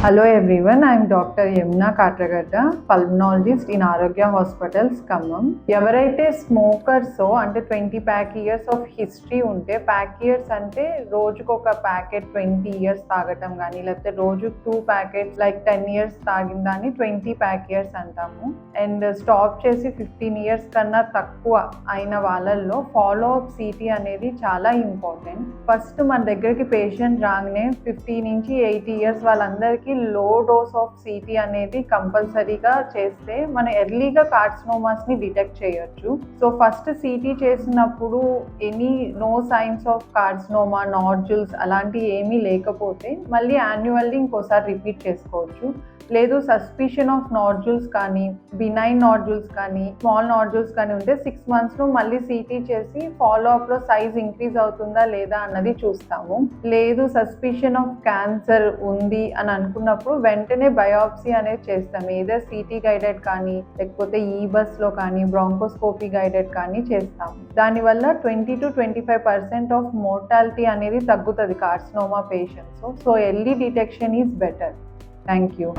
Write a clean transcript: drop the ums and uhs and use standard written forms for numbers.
Hello everyone, I am Dr. Yamuna Katragadda, pulmonologist in Arogya Hospitals, Khammam. ఎవరైతే smokers అంటే 20 pack years of history ఉంటే, pack years అంటే రోజుకు ఒక packet 20 years తాగటం కానీ, లేకపోతే రోజు 2 ప్యాకెట్స్ లైక్ 10 ఇయర్స్ తాగిన దాన్ని 20 ప్యాక్ ఇయర్స్ అంటాము. అండ్ స్టాప్ చేసి 15 ఇయర్స్ కన్నా తక్కువ అయిన వాళ్ళల్లో ఫాలో అప్ సిటీ అనేది చాలా ఇంపార్టెంట్. ఫస్ట్ మన దగ్గరికి పేషెంట్ రాగానే 50 నుంచి 80 ఇయర్స్ వాళ్ళందరికీ లో డోస్ ఆఫ్ సిటీ అనేది కంపల్సరీగా చేస్తే మన ఎర్లీగా కార్సినోమాస్ ని డిటెక్ట్ చేయొచ్చు. సో ఫస్ట్ సిటీ చేసినప్పుడు no signs of carcinoma, nodules అలాంటి ఏమీ లేకపోతే మళ్ళీ యాన్యువల్లీ ఇంకోసారి రిపీట్ చేసుకోవచ్చు. లేదు సస్పిషన్ ఆఫ్ నాడ్యూల్స్ కానీ, బినైన్ నాడ్యూల్స్ కానీ, స్మాల్ నాడ్యూల్స్ కానీ ఉంటే 6 months మళ్ళీ సిటీ చేసి ఫాలో అప్ లో సైజ్ ఇంక్రీజ్ అవుతుందా లేదా అన్నది చూస్తాము. లేదు సస్పిషన్ ఆఫ్ క్యాన్సర్ ఉంది అని అనుకున్నప్పుడు వెంటనే బయాప్సీ అనేది చేస్తాము. ఏదో సిటీ గైడెడ్ కానీ, లేకపోతే బస్ లో కానీ, బ్రాంకోస్కోపీ గైడెడ్ కానీ చేస్తాము. దానివల్ల 20 to 25% ఆఫ్ మోర్టాలిటీ అనేది తగ్గుతుంది carcinoma patients. So early detection is better. Thank you.